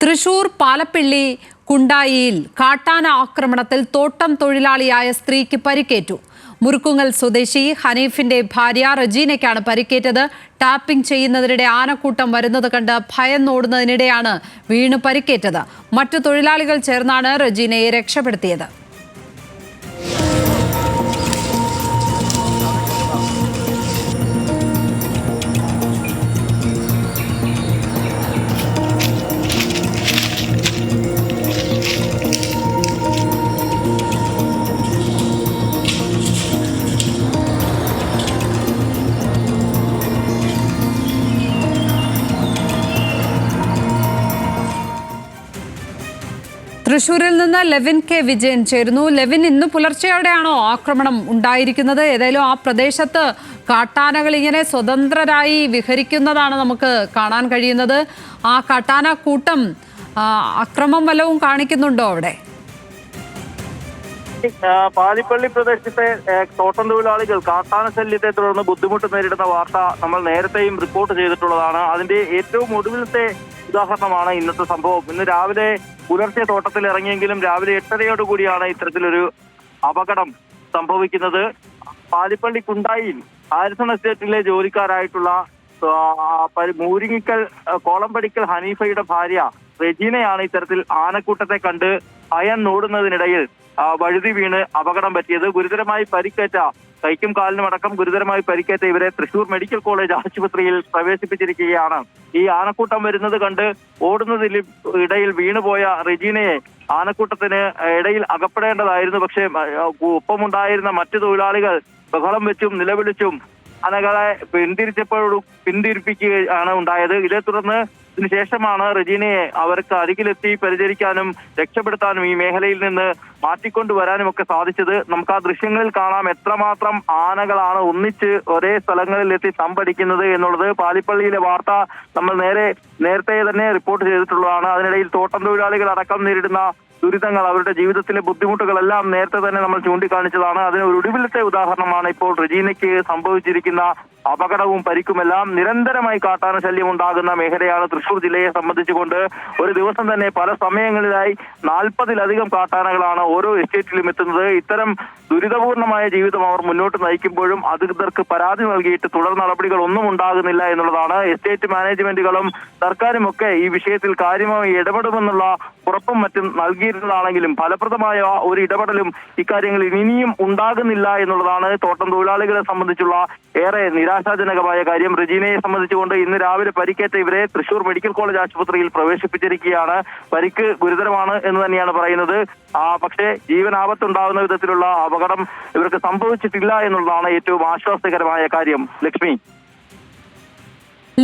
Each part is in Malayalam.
തൃശൂർ പാലപ്പിള്ളി കുണ്ടായിയിൽ കാട്ടാന ആക്രമണത്തിൽ തോട്ടം തൊഴിലാളിയായ സ്ത്രീക്ക് പരിക്കേറ്റു. മുറുക്കുങ്ങൽ സ്വദേശി ഹനീഫിന്റെ ഭാര്യ റജീനയ്ക്കാണ് പരിക്കേറ്റത്. ടാപ്പിംഗ് ചെയ്യുന്നതിനിടെ ആനക്കൂട്ടം വരുന്നത് കണ്ട് ഭയന്നോടുന്നതിനിടെയാണ് വീണ് പരിക്കേറ്റത്. മറ്റു തൊഴിലാളികൾ ചേർന്നാണ് റജീനയെ രക്ഷപ്പെടുത്തിയത്. തൃശൂരിൽ നിന്ന് ലെവിൻ കെ വിജയൻ ചേരുന്നു. ലെവിൻ, ഇന്ന് പുലർച്ചെയോടെയാണോ ആക്രമണം ഉണ്ടായിരിക്കുന്നത്? ഏതായാലും ആ പ്രദേശത്ത് കാട്ടാനകൾ ഇങ്ങനെ സ്വതന്ത്രരായി വിഹരിക്കുന്നതാണ് നമുക്ക് കാണാൻ കഴിയുന്നത്. ആ കാട്ടാന കൂട്ടം അക്രമം വല്ലതും കാണിക്കുന്നുണ്ടോ അവിടെ? പാലിപ്പള്ളി പ്രദേശത്തെ തോട്ടം തൊഴിലാളികൾ കാട്ടാന ശല്യത്തെ തുടർന്ന് ബുദ്ധിമുട്ട് നേരിടുന്ന വാർത്ത നമ്മൾ നേരത്തെയും റിപ്പോർട്ട് ചെയ്തിട്ടുള്ളതാണ്. അതിന്റെ ഏറ്റവും ഒടുവിലത്തെ ഉദാഹരണമാണ് ഇന്നത്തെ സംഭവം. ഇന്ന് രാവിലെ പുലർച്ചെ തോട്ടത്തിൽ ഇറങ്ങിയെങ്കിലും രാവിലെ 8:30യോടുകൂടിയാണ് ഇത്തരത്തിലൊരു അപകടം സംഭവിക്കുന്നത്. പാലിപ്പള്ളി കുണ്ടായിൽ ഹാരിസൺ എസ്റ്റേറ്റിലെ ജോലിക്കാരായിട്ടുള്ള മൂരിങ്ങിക്കൽ കോളംപടിക്കൽ ഹനീഫയുടെ ഭാര്യ റെജീനയാണ് ഇത്തരത്തിൽ ആനക്കൂട്ടത്തെ കണ്ട് ഭയന്നോടുന്നതിനിടയിൽ വഴുതി വീണ് അപകടം പറ്റിയത്. ഗുരുതരമായി പരിക്കേറ്റ കൈക്കും കാലിനും അടക്കം ഗുരുതരമായി പരിക്കേറ്റ ഇവരെ തൃശൂർ മെഡിക്കൽ കോളേജ് ആശുപത്രിയിൽ പ്രവേശിപ്പിച്ചിരിക്കുകയാണ്. ഈ ആനക്കൂട്ടം വരുന്നത് കണ്ട് ഓടുന്നതിൽ ഇടയിൽ വീണുപോയ റെജീനയെ ആനക്കൂട്ടത്തിന് ഇടയിൽ അകപ്പെടേണ്ടതായിരുന്നു. പക്ഷേ ഒപ്പമുണ്ടായിരുന്ന മറ്റു തൊഴിലാളികൾ ബഹളം വെച്ചും നിലവിളിച്ചും ആനകളെ പിന്തിരിപ്പിക്കുകയാണ് ഉണ്ടായത്. ഇതേ തുടർന്ന് ഇതിനുശേഷമാണ് റെജീനയെ അവർക്ക് അരികിലെത്തി പരിചരിക്കാനും രക്ഷപ്പെടുത്താനും ഈ മേഖലയിൽ നിന്ന് മാറ്റിക്കൊണ്ടുവരാനും ഒക്കെ സാധിച്ചത്. നമുക്ക് ആ ദൃശ്യങ്ങളിൽ കാണാം എത്രമാത്രം ആനകളാണ് ഒന്നിച്ച് ഒരേ സ്ഥലങ്ങളിലെത്തി തമ്പടിക്കുന്നത് എന്നുള്ളത്. പാലിപ്പള്ളിയിലെ വാർത്ത നമ്മൾ നേരത്തെ തന്നെ റിപ്പോർട്ട് ചെയ്തിട്ടുള്ളതാണ്. അതിനിടയിൽ തോട്ടം തൊഴിലാളികൾ അടക്കം നേരിടുന്ന ദുരിതങ്ങൾ, അവരുടെ ജീവിതത്തിലെ ബുദ്ധിമുട്ടുകളെല്ലാം നേരത്തെ തന്നെ നമ്മൾ ചൂണ്ടിക്കാണിച്ചതാണ്. അതിന് ഒരു ഒടുവിലത്തെ ഉദാഹരണമാണ് ഇപ്പോൾ റെജീനയ്ക്ക് സംഭവിച്ചിരിക്കുന്ന അപകടവും പരിക്കുമെല്ലാം. നിരന്തരമായി കാട്ടാന ശല്യം ഉണ്ടാകുന്ന മേഖലയാണ് തൃശൂർ ജില്ലയെ സംബന്ധിച്ചുകൊണ്ട്. ഒരു ദിവസം തന്നെ പല സമയങ്ങളിലായി 40-ലധികം കാട്ടാനകളാണ് ഓരോ എസ്റ്റേറ്റിലും എത്തുന്നത്. ഇത്തരം ദുരിതപൂർണമായ ജീവിതം അവർ മുന്നോട്ട് നയിക്കുമ്പോഴും അധികൃതർക്ക് പരാതി നൽകിയിട്ട് തുടർ നടപടികൾ ഒന്നും ഉണ്ടാകുന്നില്ല എന്നുള്ളതാണ്. എസ്റ്റേറ്റ് മാനേജ്മെന്റുകളും സർക്കാരും ഒക്കെ ഈ വിഷയത്തിൽ കാര്യമായി ഇടപെടുമെന്നുള്ള ഉറപ്പും മറ്റും നൽകിയിരുന്നതാണെങ്കിലും ഫലപ്രദമായ ഒരു ഇടപെടലും ഇക്കാര്യങ്ങളിൽ ഇനിയും ഉണ്ടാകുന്നില്ല എന്നുള്ളതാണ് തോട്ടം തൊഴിലാളികളെ സംബന്ധിച്ചുള്ള ഏറെ നിരാശാജനകമായ കാര്യം. റെജീനയെ സംബന്ധിച്ചുകൊണ്ട് ഇന്ന് രാവിലെ പരിക്കേറ്റ ഇവരെ തൃശൂർ മെഡിക്കൽ കോളേജ് ആശുപത്രിയിൽ പ്രവേശിപ്പിച്ചിരിക്കുകയാണ്. പരിക്ക് ഗുരുതരമാണ് എന്ന് തന്നെയാണ് പറയുന്നത്. പക്ഷേ ജീവനാപത്തുണ്ടാകുന്ന വിധത്തിലുള്ള അപകടം ഇവർക്ക് സംഭവിച്ചിട്ടില്ല എന്നുള്ളതാണ് ഏറ്റവും ആശ്വാസകരമായ കാര്യം. ലക്ഷ്മി,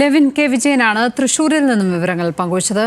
ലെവിൻ കെ വിജയനാണ് തൃശൂരിൽ നിന്നും വിവരങ്ങൾ പങ്കുവച്ചത്.